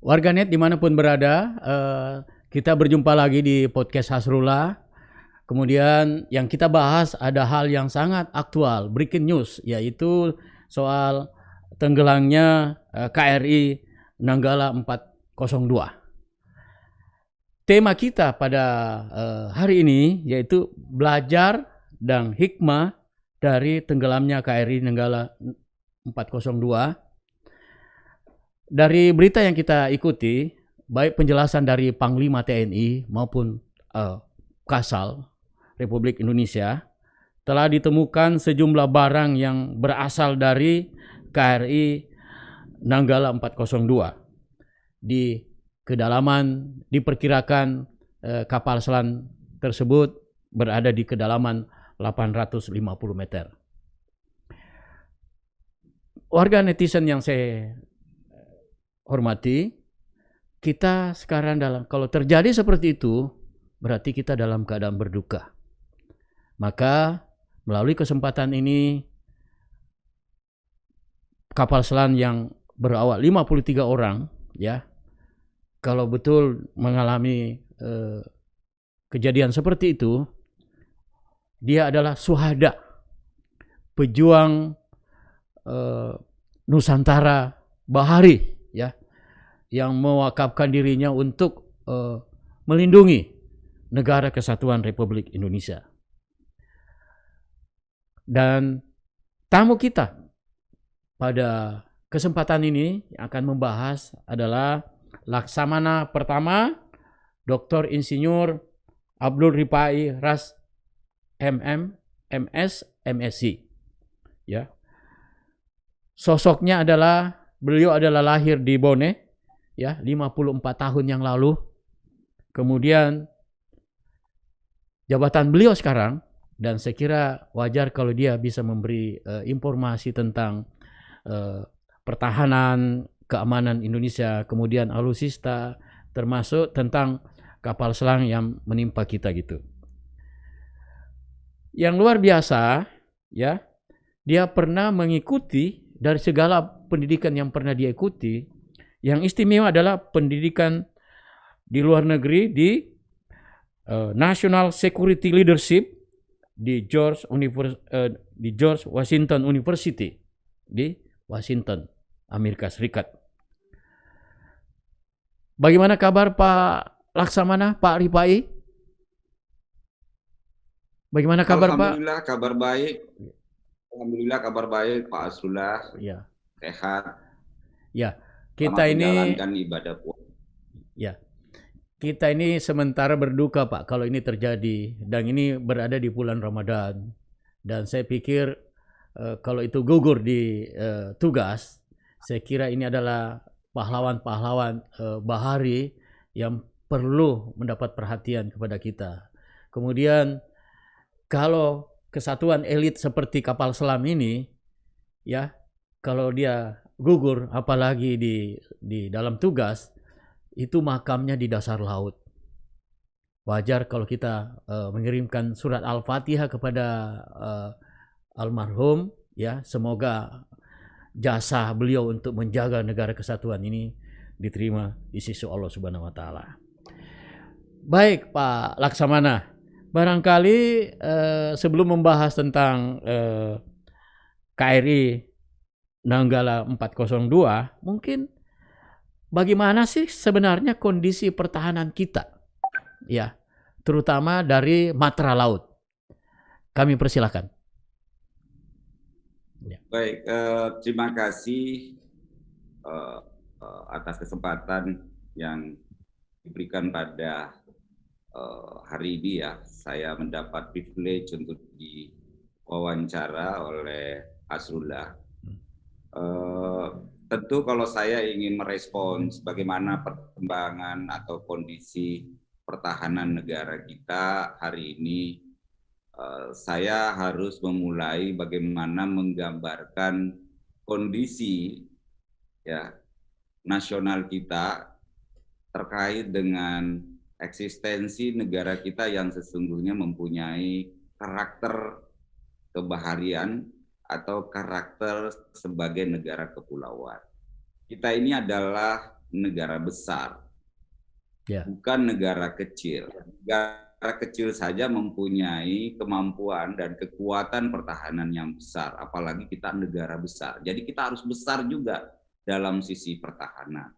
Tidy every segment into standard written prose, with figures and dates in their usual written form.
Warganet dimanapun berada, kita berjumpa lagi di podcast Hasrullah. Kemudian yang kita bahas ada hal yang sangat aktual, breaking news, yaitu soal tenggelamnya KRI Nanggala 402. Tema kita pada hari ini yaitu belajar dan hikmah dari tenggelamnya KRI Nanggala 402. Dari berita yang kita ikuti, baik penjelasan dari Panglima TNI maupun Kasal Republik Indonesia, telah ditemukan sejumlah barang yang berasal dari KRI Nanggala 402 di kedalaman, diperkirakan kapal selam tersebut berada di kedalaman 850 meter. Warga netizen yang saya hormati, kita sekarang kalau terjadi seperti itu, berarti kita dalam keadaan berduka. Maka melalui kesempatan ini, kapal selam yang berawak 53 orang, ya, kalau betul mengalami kejadian seperti itu, dia adalah syuhada, pejuang Nusantara Bahari, ya, yang mewakafkan dirinya untuk melindungi negara kesatuan Republik Indonesia. Dan tamu kita pada kesempatan ini akan membahas adalah Laksamana pertama, Dr. Insinyur Abdul Rifai Ras MM, MS, MSc. Ya. Sosoknya beliau adalah lahir di Bone, ya, 54 tahun yang lalu. Kemudian jabatan beliau sekarang, dan saya kira wajar kalau dia bisa memberi informasi tentang pertahanan, keamanan Indonesia, kemudian alutsista, termasuk tentang kapal selam yang menimpa kita gitu. Yang luar biasa, ya, dia pernah mengikuti dari segala pendidikan yang pernah dia ikuti. Yang istimewa adalah pendidikan di luar negeri di National Security Leadership di George Washington University di Washington, Amerika Serikat. Bagaimana kabar Pak Laksamana, Pak Rifai? Bagaimana kabar Pak? Alhamdulillah kabar baik. Alhamdulillah kabar baik Pak Hasrullah. Ya. Sehat. Ya, kita ini menjalankan ibadah puasa. Ya. Kita ini sementara berduka Pak kalau ini terjadi, dan ini berada di bulan Ramadan. Dan saya pikir kalau itu gugur di tugas, saya kira ini adalah pahlawan-pahlawan Bahari yang perlu mendapat perhatian kepada kita. Kemudian kalau kesatuan elit seperti kapal selam ini, ya, kalau dia gugur, apalagi di dalam tugas, itu makamnya di dasar laut. Wajar kalau kita mengirimkan surat Al-Fatihah kepada almarhum, ya, semoga jasa beliau untuk menjaga negara kesatuan ini diterima di sisi Allah Subhanahu wa taala. Baik Pak Laksamana, barangkali sebelum membahas tentang KRI Nanggala 402, mungkin bagaimana sih sebenarnya kondisi pertahanan kita, ya, terutama dari matra laut. Kami persilahkan. Ya. Baik, terima kasih atas kesempatan yang diberikan pada hari ini, ya. Saya mendapat privilege untuk diwawancara oleh Hasrullah. Tentu kalau saya ingin merespons bagaimana perkembangan atau kondisi pertahanan negara kita hari ini, saya harus memulai bagaimana menggambarkan kondisi, ya, nasional kita terkait dengan eksistensi negara kita yang sesungguhnya mempunyai karakter kebaharian atau karakter sebagai negara kepulauan. Kita ini adalah negara besar, Ya. bukan negara kecil. Negara kecil saja mempunyai kemampuan dan kekuatan pertahanan yang besar, apalagi kita negara besar. Jadi kita harus besar juga dalam sisi pertahanan.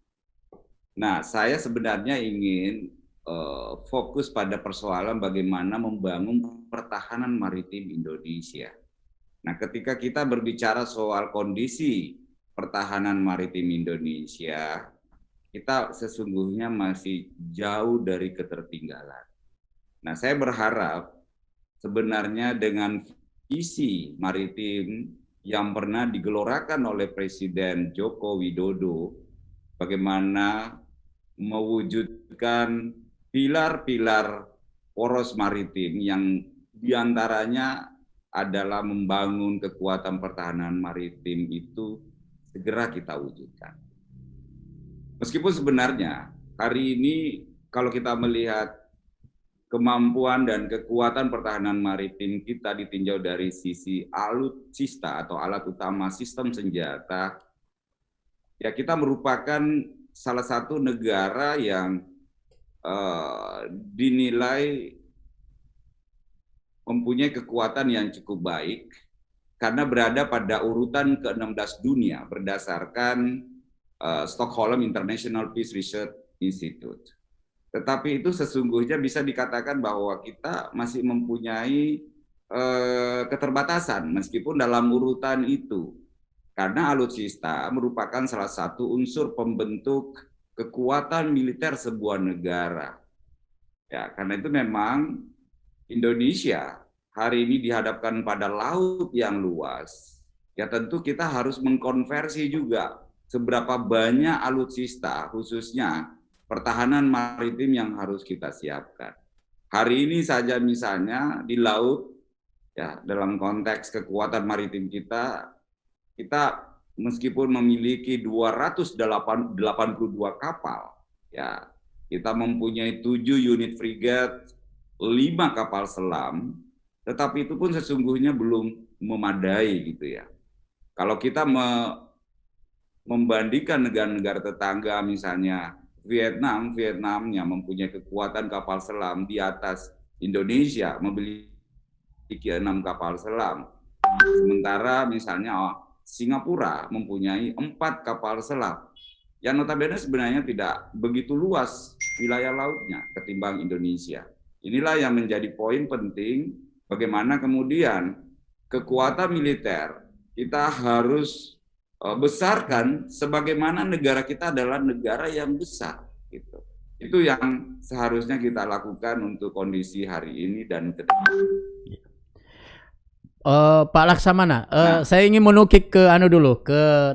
Nah, saya sebenarnya ingin fokus pada persoalan bagaimana membangun pertahanan maritim Indonesia. Nah, ketika kita berbicara soal kondisi pertahanan maritim Indonesia, kita sesungguhnya masih jauh dari ketertinggalan. Nah, saya berharap sebenarnya dengan visi maritim yang pernah digelorakan oleh Presiden Joko Widodo, bagaimana mewujudkan pilar-pilar poros maritim yang diantaranya adalah membangun kekuatan pertahanan maritim itu segera kita wujudkan. Meskipun sebenarnya hari ini kalau kita melihat kemampuan dan kekuatan pertahanan maritim kita ditinjau dari sisi alutsista atau alat utama sistem senjata, ya kita merupakan salah satu negara yang dinilai mempunyai kekuatan yang cukup baik karena berada pada urutan ke-16 dunia berdasarkan Stockholm International Peace Research Institute. Tetapi itu sesungguhnya bisa dikatakan bahwa kita masih mempunyai keterbatasan meskipun dalam urutan itu. Karena alutsista merupakan salah satu unsur pembentuk kekuatan militer sebuah negara. Ya, karena itu memang Indonesia hari ini dihadapkan pada laut yang luas. Ya tentu kita harus mengkonversi juga seberapa banyak alutsista khususnya pertahanan maritim yang harus kita siapkan. Hari ini saja misalnya di laut, ya dalam konteks kekuatan maritim kita meskipun memiliki 282 kapal, ya kita mempunyai 7 unit frigat, 5 kapal selam, tetapi itu pun sesungguhnya belum memadai gitu ya. Kalau kita membandingkan negara-negara tetangga misalnya Vietnam yang mempunyai kekuatan kapal selam di atas Indonesia, memiliki 6 kapal selam. Sementara misalnya Singapura mempunyai 4 kapal selam. Yang notabene sebenarnya tidak begitu luas wilayah lautnya ketimbang Indonesia. Inilah yang menjadi poin penting bagaimana kemudian kekuatan militer kita harus besarkan sebagaimana negara kita adalah negara yang besar gitu. Itu yang seharusnya kita lakukan untuk kondisi hari ini dan ke depan. Pak Laksamana, saya ingin menukik ke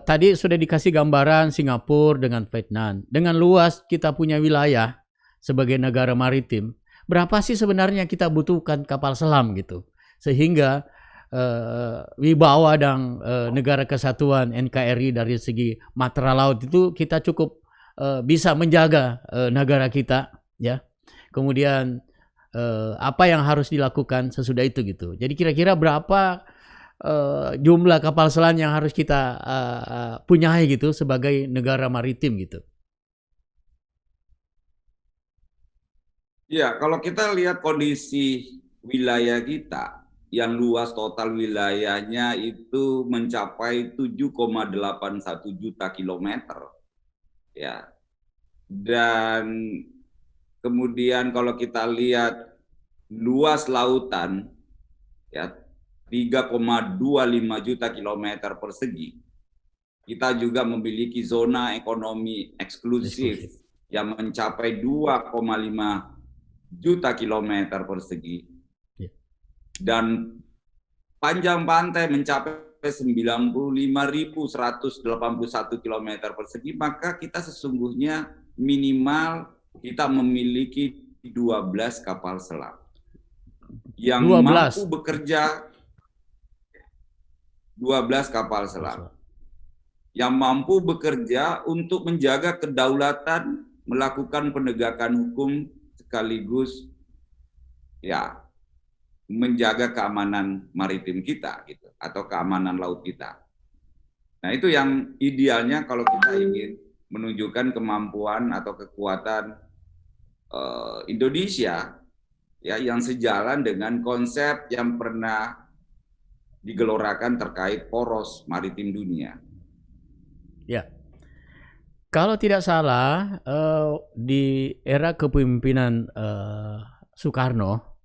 tadi sudah dikasih gambaran Singapura dengan Vietnam. Dengan luas kita punya wilayah sebagai negara maritim, berapa sih sebenarnya kita butuhkan kapal selam gitu? Sehingga wibawa dan negara kesatuan NKRI dari segi matra laut itu kita cukup bisa menjaga negara kita, ya. Kemudian apa yang harus dilakukan sesudah itu gitu. Jadi kira-kira berapa jumlah kapal selam yang harus kita punyai gitu sebagai negara maritim gitu. Ya, kalau kita lihat kondisi wilayah kita yang luas total wilayahnya itu mencapai 7,81 juta kilometer. Ya. Dan kemudian kalau kita lihat luas lautan ya 3,25 juta kilometer persegi. Kita juga memiliki zona ekonomi eksklusif yang mencapai 2,5 juta kilometer persegi. Dan panjang pantai mencapai 95.181 kilometer persegi, maka kita sesungguhnya minimal kita memiliki 12 kapal selam yang 12. mampu bekerja 12 kapal selam yang mampu bekerja untuk menjaga kedaulatan, melakukan penegakan hukum sekaligus ya menjaga keamanan maritim kita gitu atau keamanan laut kita. Nah, itu yang idealnya kalau kita ingin menunjukkan kemampuan atau kekuatan Indonesia ya yang sejalan dengan konsep yang pernah digelorakan terkait poros maritim dunia. Ya. Kalau tidak salah, di era kepemimpinan Soekarno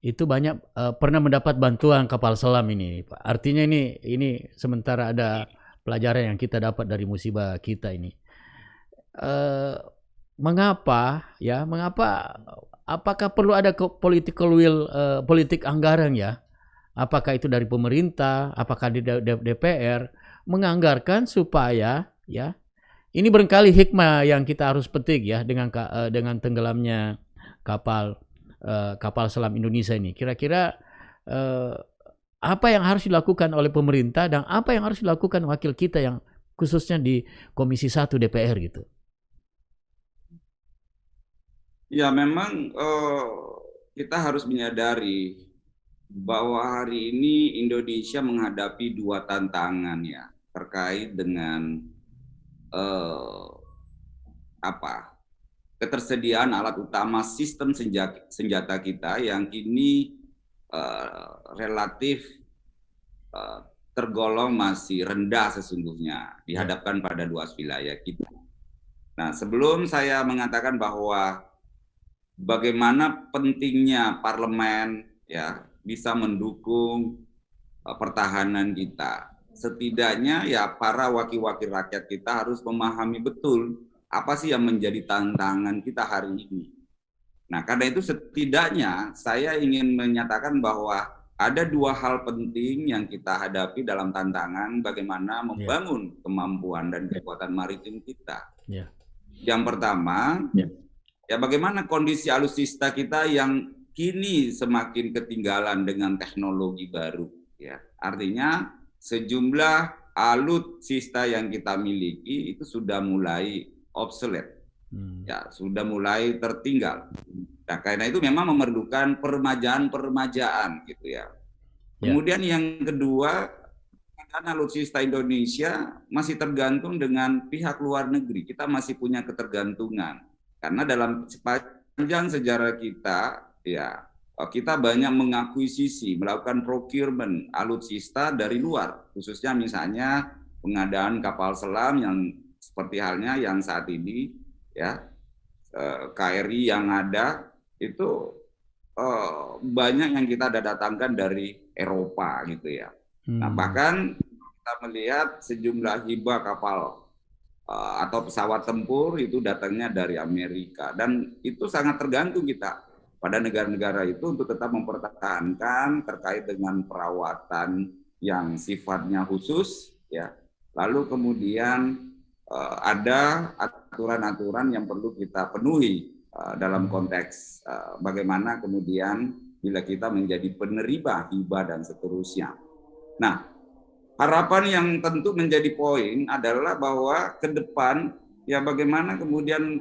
itu banyak pernah mendapat bantuan kapal selam ini, Pak. Artinya ini sementara ada pelajaran yang kita dapat dari musibah kita ini. Mengapa ya? Mengapa? Apakah perlu ada political will, politik anggaran ya? Apakah itu dari pemerintah? Apakah di DPR menganggarkan supaya ya? Ini barangkali hikmah yang kita harus petik ya dengan tenggelamnya kapal kapal selam Indonesia ini. Kira-kira apa yang harus dilakukan oleh pemerintah dan apa yang harus dilakukan wakil kita yang khususnya di Komisi 1 DPR gitu. Ya memang kita harus menyadari bahwa hari ini Indonesia menghadapi dua tantangan ya terkait dengan ketersediaan alat utama sistem senjata kita yang kini relatif tergolong masih rendah sesungguhnya dihadapkan pada luas wilayah kita. Nah, sebelum saya mengatakan bahwa bagaimana pentingnya parlemen ya bisa mendukung pertahanan kita, setidaknya ya para wakil-wakil rakyat kita harus memahami betul apa sih yang menjadi tantangan kita hari ini. Nah, karena itu setidaknya saya ingin menyatakan bahwa ada dua hal penting yang kita hadapi dalam tantangan bagaimana membangun kemampuan dan kekuatan maritim kita. Yang pertama, ya bagaimana kondisi alutsista kita yang kini semakin ketinggalan dengan teknologi baru. Ya, artinya sejumlah alutsista yang kita miliki itu sudah mulai obsolete, ya sudah mulai tertinggal. Nah, karena itu memang memerlukan permajaan gitu ya. Kemudian yang kedua, alutsista Indonesia masih tergantung dengan pihak luar negeri. Kita masih punya ketergantungan karena dalam sepanjang sejarah kita, ya kita banyak mengakuisisi, melakukan procurement alutsista dari luar, khususnya misalnya pengadaan kapal selam yang seperti halnya yang saat ini, ya KRI yang ada itu banyak yang kita datangkan dari Eropa gitu ya. Nah bahkan kita melihat sejumlah hibah kapal atau pesawat tempur itu datangnya dari Amerika dan itu sangat tergantung kita pada negara-negara itu untuk tetap mempertahankan terkait dengan perawatan yang sifatnya khusus ya. Lalu kemudian ada aturan-aturan yang perlu kita penuhi dalam konteks bagaimana kemudian bila kita menjadi penerima hibah dan seterusnya. Nah, harapan yang tentu menjadi poin adalah bahwa ke depan ya bagaimana kemudian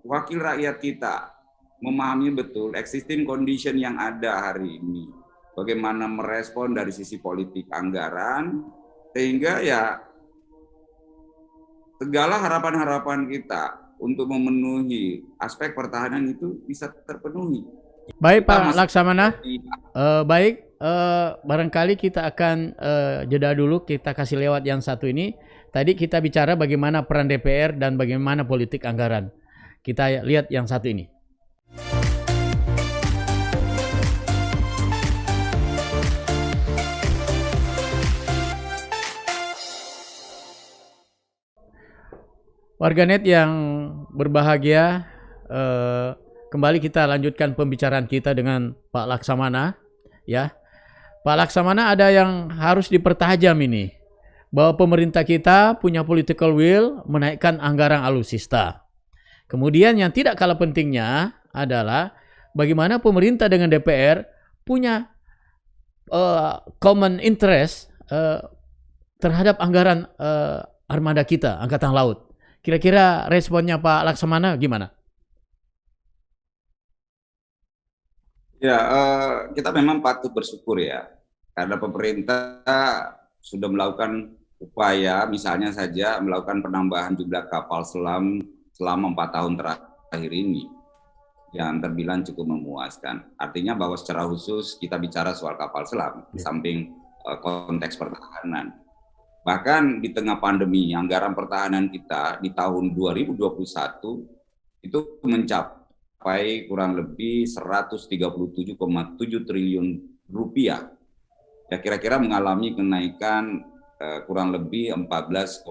wakil rakyat kita memahami betul existing condition yang ada hari ini. Bagaimana merespon dari sisi politik anggaran sehingga ya segala harapan-harapan kita untuk memenuhi aspek pertahanan itu bisa terpenuhi. Baik Pak Laksamana, barangkali kita akan jeda dulu, kita kasih lewat yang satu ini. Tadi kita bicara bagaimana peran DPR dan bagaimana politik anggaran. Kita lihat yang satu ini. Warganet yang berbahagia, kembali kita lanjutkan pembicaraan kita dengan Pak Laksamana. Ya, Pak Laksamana, ada yang harus dipertajam ini, bahwa pemerintah kita punya political will menaikkan anggaran alutsista. Kemudian yang tidak kalah pentingnya adalah bagaimana pemerintah dengan DPR punya common interest terhadap anggaran armada kita, Angkatan Laut. Kira-kira responnya Pak Laksamana gimana? Ya, kita memang patut bersyukur ya, karena pemerintah sudah melakukan upaya misalnya saja melakukan penambahan jumlah kapal selam selama 4 tahun terakhir ini yang terbilang cukup memuaskan. Artinya bahwa secara khusus kita bicara soal kapal selam di samping konteks pertahanan. Bahkan di tengah pandemi, anggaran pertahanan kita di tahun 2021 itu mencapai kurang lebih 137,7 triliun rupiah. Ya kira-kira mengalami kenaikan kurang lebih 14,2%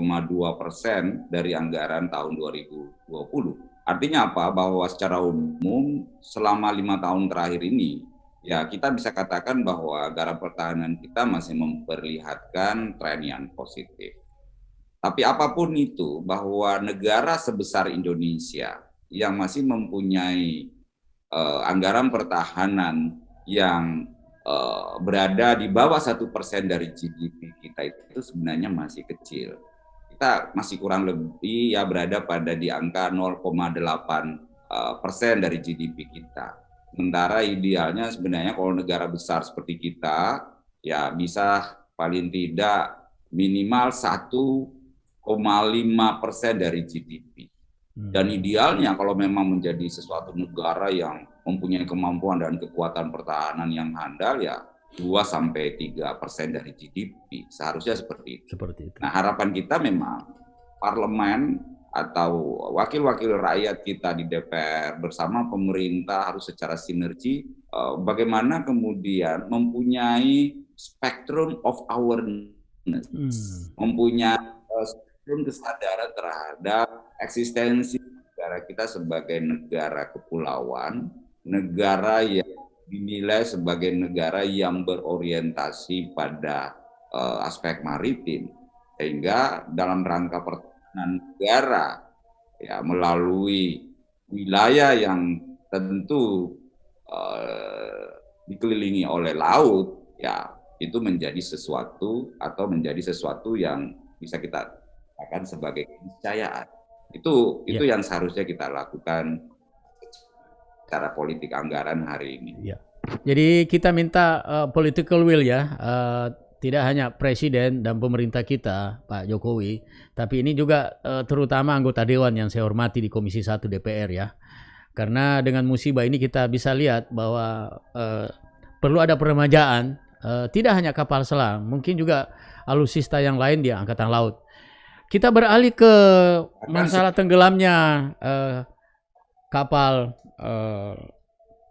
dari anggaran tahun 2020. Artinya apa? Bahwa secara umum selama 5 tahun terakhir ini, ya kita bisa katakan bahwa anggaran pertahanan kita masih memperlihatkan tren yang positif. Tapi apapun itu, bahwa negara sebesar Indonesia yang masih mempunyai anggaran pertahanan yang berada di bawah 1% dari GDP kita itu sebenarnya masih kecil. Kita masih kurang lebih ya berada pada di angka 0,8% dari GDP kita. Sementara idealnya sebenarnya kalau negara besar seperti kita ya bisa paling tidak minimal 1,5% dari GDP. Dan idealnya kalau memang menjadi sesuatu negara yang mempunyai kemampuan dan kekuatan pertahanan yang handal ya 2-3% dari GDP, seharusnya seperti itu. Nah harapan kita memang parlemen atau wakil-wakil rakyat kita di DPR bersama pemerintah harus secara sinergi bagaimana kemudian mempunyai spectrum of awareness, mempunyai spectrum kesadaran terhadap eksistensi negara kita sebagai negara kepulauan, negara yang dinilai sebagai negara yang berorientasi pada aspek maritim, sehingga dalam rangka pertahanan negara ya melalui wilayah yang tentu dikelilingi oleh laut ya itu menjadi sesuatu yang bisa kita katakan sebagai keniscayaan. Itu yang seharusnya kita lakukan secara politik anggaran hari ini. Ya. Jadi kita minta political will ya, tidak hanya presiden dan pemerintah kita, Pak Jokowi, tapi ini juga terutama anggota Dewan yang saya hormati di Komisi 1 DPR ya. Karena dengan musibah ini kita bisa lihat bahwa perlu ada peremajaan, tidak hanya kapal selam, mungkin juga alutsista yang lain di Angkatan Laut. Kita beralih ke masalah tenggelamnya kapal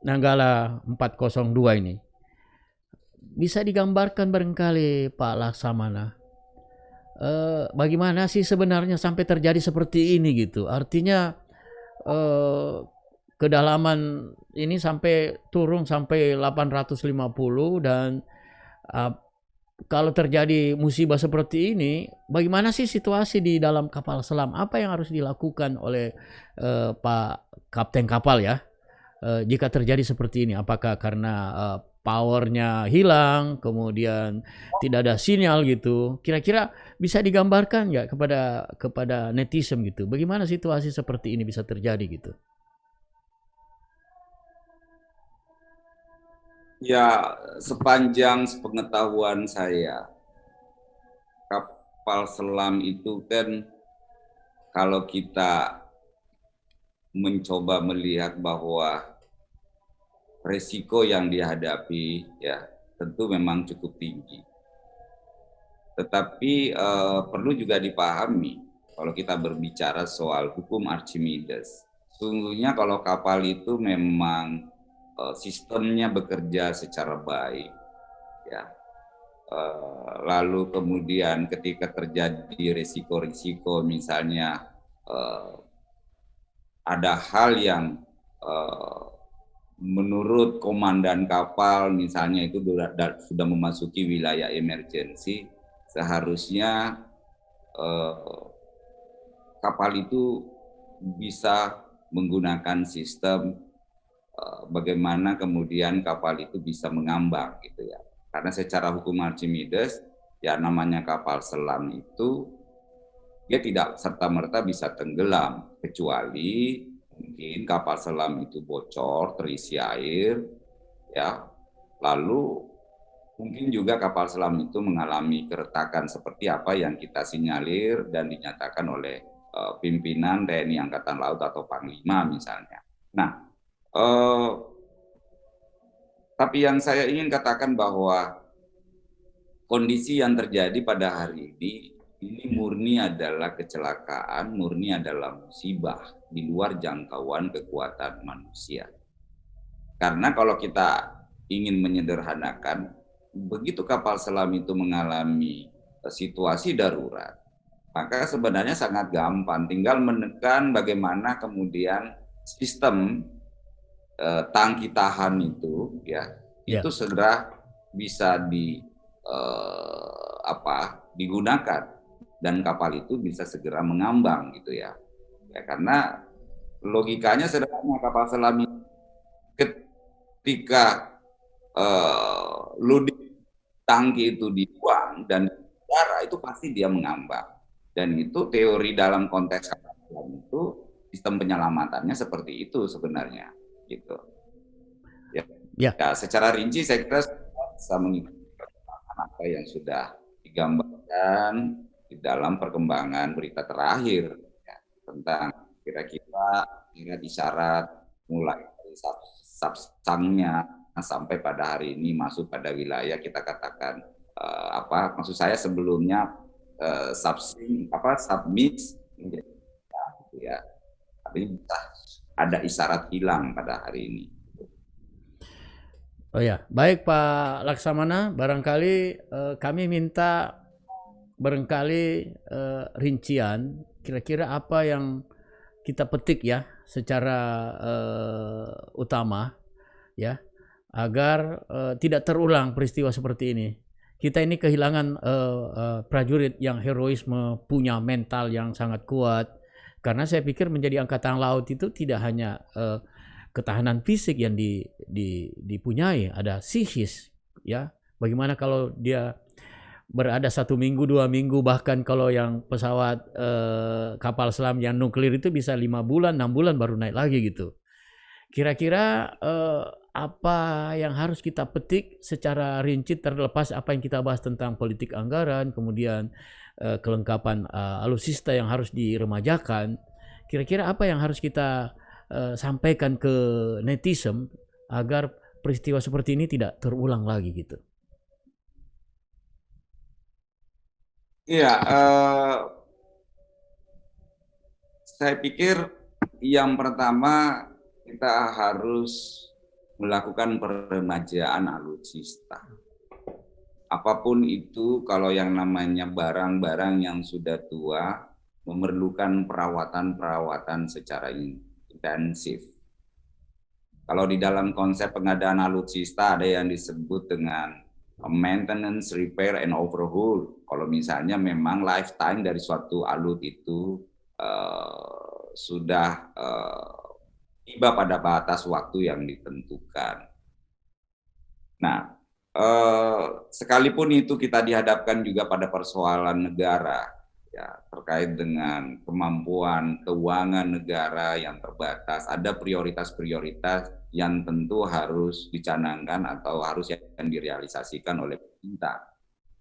Nanggala 402 ini. Bisa digambarkan barangkali Pak Laksamana, bagaimana sih sebenarnya sampai terjadi seperti ini gitu. Artinya kedalaman ini sampai turun sampai 850 dan kalau terjadi musibah seperti ini, bagaimana sih situasi di dalam kapal selam? Apa yang harus dilakukan oleh Pak Kapten kapal ya? Jika terjadi seperti ini, apakah karena powernya hilang, kemudian tidak ada sinyal gitu? Kira-kira bisa digambarkan nggak kepada netizen gitu? Bagaimana situasi seperti ini bisa terjadi gitu? Ya, sepanjang sepengetahuan saya, kapal selam itu kan kalau kita mencoba melihat bahwa resiko yang dihadapi ya tentu memang cukup tinggi. Tetapi perlu juga dipahami kalau kita berbicara soal hukum Archimedes, sesungguhnya kalau kapal itu memang sistemnya bekerja secara baik, ya. Lalu kemudian ketika terjadi risiko-risiko, misalnya ada hal yang menurut komandan kapal, misalnya itu sudah memasuki wilayah emergensi, seharusnya kapal itu bisa menggunakan sistem bagaimana kemudian kapal itu bisa mengambang gitu ya. Karena secara hukum Archimedes ya namanya kapal selam itu dia tidak serta-merta bisa tenggelam kecuali mungkin kapal selam itu bocor, terisi air ya. Lalu mungkin juga kapal selam itu mengalami keretakan seperti apa yang kita sinyalir dan dinyatakan oleh pimpinan TNI Angkatan Laut atau Panglima misalnya. Nah, tapi yang saya ingin katakan bahwa kondisi yang terjadi pada hari ini murni adalah kecelakaan, murni adalah musibah di luar jangkauan kekuatan manusia. Karena kalau kita ingin menyederhanakan, begitu kapal selam itu mengalami situasi darurat, maka sebenarnya sangat gampang, tinggal menekan bagaimana kemudian sistem tangki tahan itu, ya, itu segera bisa digunakan dan kapal itu bisa segera mengambang gitu ya. Karena logikanya sederhana, kapal selam itu ketika loading tangki itu dibuang dan udara itu pasti dia mengambang, dan itu teori dalam konteks kapal selam itu sistem penyelamatannya seperti itu sebenarnya gitu ya. Secara rinci saya kira bisa mengikuti apa yang sudah digambarkan di dalam perkembangan berita terakhir ya, tentang kira-kira isyarat mulai dari subsangnya sampai pada hari ini masuk pada wilayah kita katakan maksud saya sebelumnya submix gitu ya, tapi ada isyarat hilang pada hari ini. Oh ya, baik Pak Laksamana, barangkali kami minta rincian kira-kira apa yang kita petik ya secara utama ya, agar tidak terulang peristiwa seperti ini. Kita ini kehilangan prajurit yang heroisme, punya mental yang sangat kuat. Karena saya pikir menjadi angkatan laut itu tidak hanya ketahanan fisik yang dipunyai, ada psikis ya. Bagaimana kalau dia berada 1 minggu, 2 minggu, bahkan kalau yang pesawat kapal selam yang nuklir itu bisa 5 bulan, 6 bulan baru naik lagi gitu. Kira-kira apa yang harus kita petik secara rinci, terlepas apa yang kita bahas tentang politik anggaran, kemudian kelengkapan alutsista yang harus diremajakan, kira-kira apa yang harus kita sampaikan ke netizen agar peristiwa seperti ini tidak terulang lagi gitu. Iya, saya pikir yang pertama kita harus melakukan peremajaan alutsista. Apapun itu, kalau yang namanya barang-barang yang sudah tua memerlukan perawatan secara intensif. Kalau di dalam konsep pengadaan alutsista ada yang disebut dengan maintenance, repair, and overhaul. Kalau misalnya memang lifetime dari suatu alut itu sudah tiba pada batas waktu yang ditentukan. Nah, sekalipun itu kita dihadapkan juga pada persoalan negara, ya, terkait dengan kemampuan keuangan negara yang terbatas, ada prioritas-prioritas yang tentu harus dicanangkan atau harus yang direalisasikan oleh pemerintah.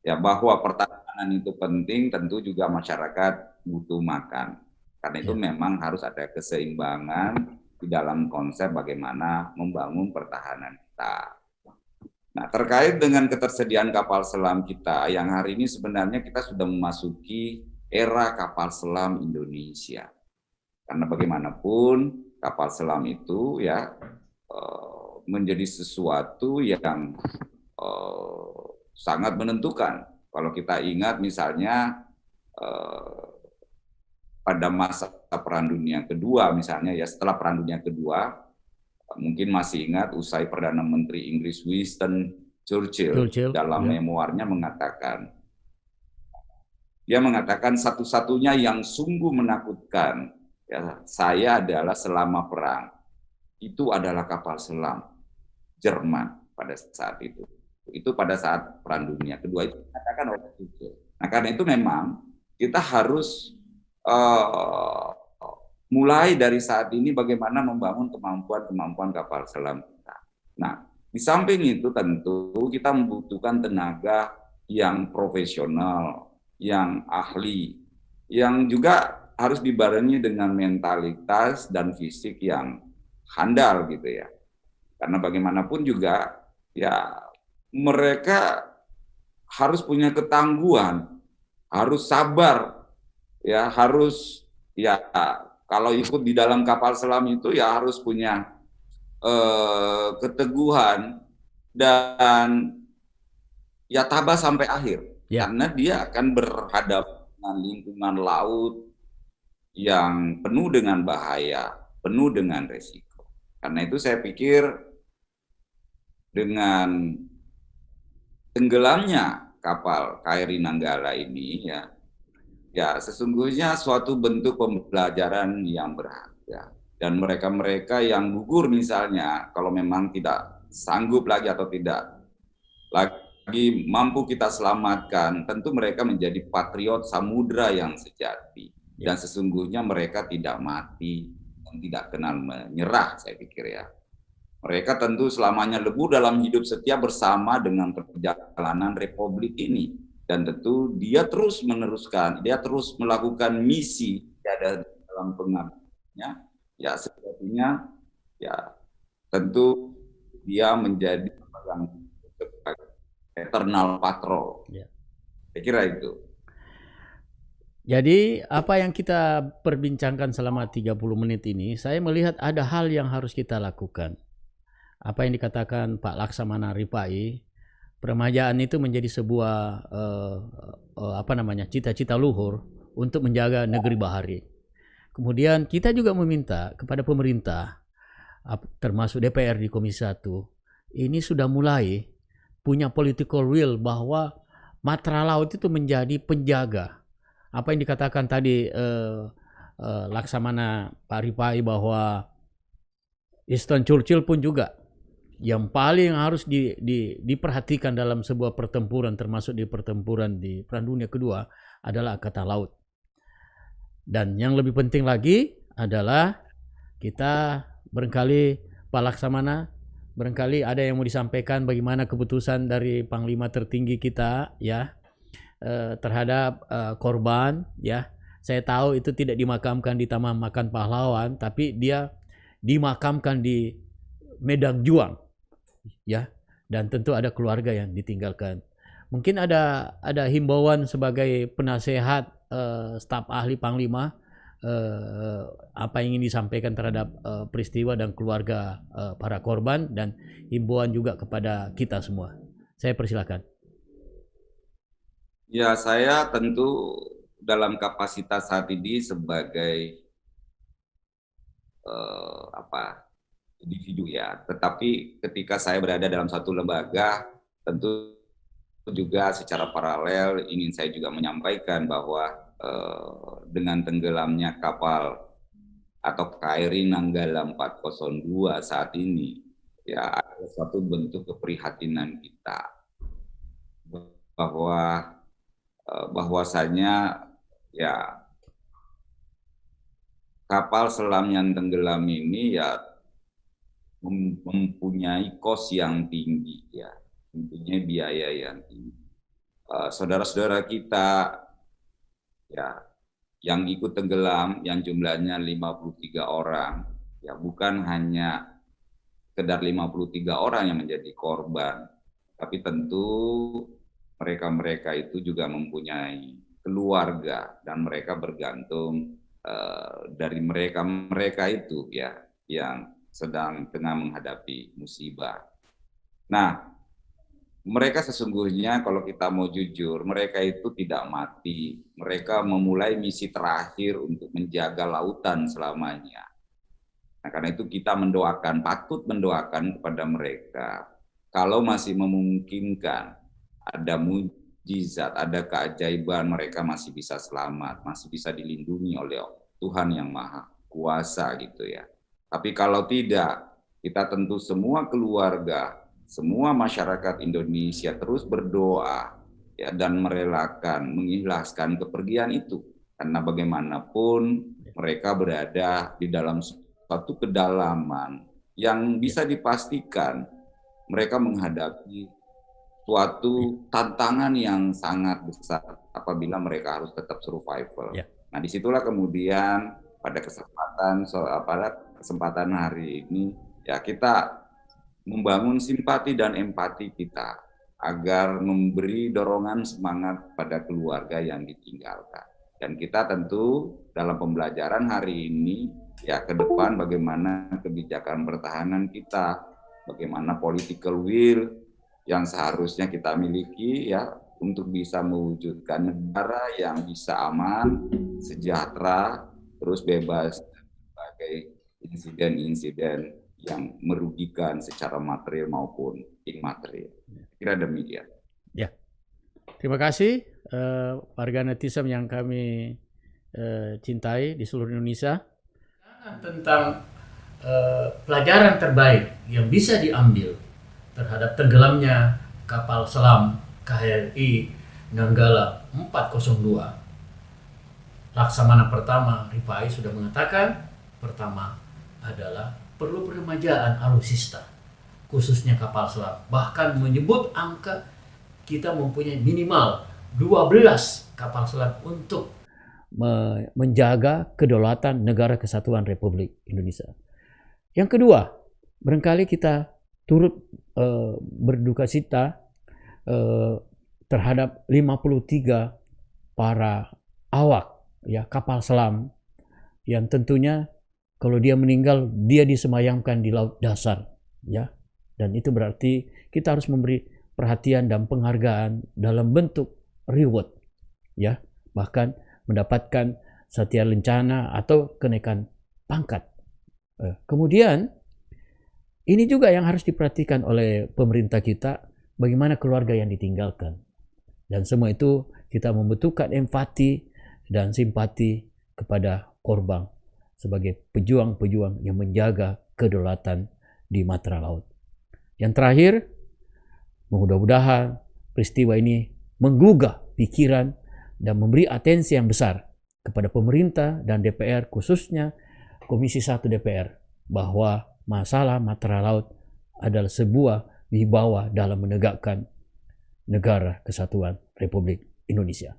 Ya, bahwa pertahanan itu penting, tentu juga masyarakat butuh makan. Karena itu memang harus ada keseimbangan di dalam konsep bagaimana membangun pertahanan kita. Nah, terkait dengan ketersediaan kapal selam kita, yang hari ini sebenarnya kita sudah memasuki era kapal selam Indonesia. Karena bagaimanapun kapal selam itu ya menjadi sesuatu yang sangat menentukan. Kalau kita ingat misalnya pada masa Perang Dunia Kedua misalnya ya, setelah Perang Dunia Kedua, mungkin masih ingat usai Perdana Menteri Inggris Winston Churchill dalam memoarnya mengatakan, dia mengatakan satu-satunya yang sungguh menakutkan ya, saya adalah selama perang itu adalah kapal selam Jerman pada saat itu. Itu pada saat Perang Dunia Kedua itu dikatakan oleh Churchill. Nah, karena itu memang kita harus mulai dari saat ini bagaimana membangun kemampuan kapal selam kita. Nah, Di samping itu tentu kita membutuhkan tenaga yang profesional, yang ahli, yang juga harus dibarengi dengan mentalitas dan fisik yang handal gitu ya. Karena bagaimanapun juga ya mereka harus punya ketangguhan, harus sabar, ya harus ya kalau ikut di dalam kapal selam itu ya harus punya keteguhan dan ya tabah sampai akhir Ya. karena dia akan berhadapan dengan lingkungan laut yang penuh dengan bahaya, penuh dengan resiko. Karena itu saya pikir dengan tenggelamnya kapal KRI Nanggala ini ya sesungguhnya suatu bentuk pembelajaran yang berharga. Dan mereka-mereka yang gugur misalnya, kalau memang tidak sanggup lagi atau tidak lagi mampu kita selamatkan, tentu mereka menjadi patriot samudra yang sejati. Dan sesungguhnya mereka tidak mati dan tidak kenal menyerah, saya pikir ya. Mereka tentu selamanya lebur dalam hidup setia bersama dengan perjalanan Republik ini. Dan tentu dia terus meneruskan, dia terus melakukan misi ada dalam pengabdiannya. Ya sepertinya ya tentu dia menjadi yang eternal patrol. Ya. Saya kira itu. Jadi apa yang kita perbincangkan selama 30 menit ini, saya melihat ada hal yang harus kita lakukan. Apa yang dikatakan Pak Laksamana Ripai, peremajaan itu menjadi sebuah cita-cita luhur untuk menjaga negeri bahari. Kemudian kita juga meminta kepada pemerintah, termasuk DPR di Komisi 1, ini sudah mulai punya political will bahwa matra laut itu menjadi penjaga. Apa yang dikatakan tadi Laksamana Pak Ripai bahwa Winston Churchill pun juga yang paling harus diperhatikan dalam sebuah pertempuran, termasuk di pertempuran di Perang Dunia Kedua, adalah Angkatan Laut. Dan yang lebih penting lagi adalah kita barangkali Pak Laksamana, barangkali ada yang mau disampaikan bagaimana keputusan dari Panglima tertinggi kita ya terhadap korban ya. Saya tahu itu tidak dimakamkan di Taman Makam Pahlawan, tapi dia dimakamkan di Medan Juang ya, dan tentu ada keluarga yang ditinggalkan. Mungkin ada himbauan sebagai penasehat staf ahli Panglima, apa yang ingin disampaikan terhadap peristiwa dan keluarga para korban, dan himbauan juga kepada kita semua. Saya persilakan. Ya, saya tentu dalam kapasitas saat ini sebagai individu ya. Tetapi ketika saya berada dalam satu lembaga, tentu juga secara paralel ingin saya juga menyampaikan bahwa dengan tenggelamnya kapal atau KRI Nanggala 402 saat ini, ya ada suatu bentuk keprihatinan kita bahwa bahwasanya ya kapal selam yang tenggelam ini ya mempunyai kos yang tinggi ya, mempunyai biaya yang tinggi. Saudara-saudara kita ya yang ikut tenggelam yang jumlahnya 53 orang ya, bukan hanya sekedar 53 orang yang menjadi korban, tapi tentu mereka itu juga mempunyai keluarga dan mereka bergantung dari mereka itu ya yang sedang tengah menghadapi musibah. Nah, mereka sesungguhnya kalau kita mau jujur, mereka itu tidak mati. Mereka memulai misi terakhir untuk menjaga lautan selamanya. Nah, karena itu kita patut mendoakan kepada mereka. Kalau masih memungkinkan, ada mujizat, ada keajaiban, mereka masih bisa selamat, masih bisa dilindungi oleh Tuhan yang Maha Kuasa gitu ya. Tapi kalau tidak, kita tentu semua keluarga, semua masyarakat Indonesia terus berdoa ya, dan merelakan, mengikhlaskan kepergian itu. Karena bagaimanapun mereka berada di dalam suatu kedalaman yang bisa dipastikan mereka menghadapi suatu tantangan yang sangat besar apabila mereka harus tetap survival. Ya. Nah, disitulah kemudian pada kesempatan hari ini ya kita membangun simpati dan empati kita agar memberi dorongan semangat pada keluarga yang ditinggalkan. Dan kita tentu dalam pembelajaran hari ini ya ke depan bagaimana kebijakan pertahanan kita, bagaimana political will yang seharusnya kita miliki ya untuk bisa mewujudkan negara yang bisa aman, sejahtera, terus bebas dari insiden-insiden yang merugikan secara material maupun immaterial. Kira demikian. Ya, terima kasih warga netizen yang kami cintai di seluruh Indonesia. Tentang pelajaran terbaik yang bisa diambil terhadap tenggelamnya kapal selam KRI Nanggala 402. Laksamana pertama Rifai sudah mengatakan, pertama adalah perlu peremajaan alutsista, khususnya kapal selam. Bahkan menyebut angka kita mempunyai minimal 12 kapal selam untuk menjaga kedaulatan negara kesatuan Republik Indonesia. Yang kedua, barangkali kita turut berduka cita terhadap 53 para awak ya kapal selam yang tentunya kalau dia meninggal dia disemayamkan di laut dasar ya, dan itu berarti kita harus memberi perhatian dan penghargaan dalam bentuk reward ya, bahkan mendapatkan satya lencana atau kenaikan pangkat. Kemudian ini juga yang harus diperhatikan oleh pemerintah kita, bagaimana keluarga yang ditinggalkan. Dan semua itu kita membutuhkan empati dan simpati kepada korban sebagai pejuang-pejuang yang menjaga kedaulatan di matra laut. Yang terakhir, mudah-mudahan peristiwa ini menggugah pikiran dan memberi atensi yang besar kepada pemerintah dan DPR, khususnya Komisi 1 DPR, bahwa masalah matra laut adalah sebuah wibawa dalam menegakkan negara kesatuan Republik Indonesia.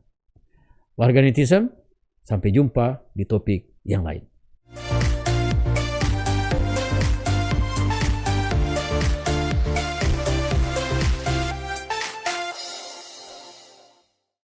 Warga netizen, sampai jumpa di topik yang lain.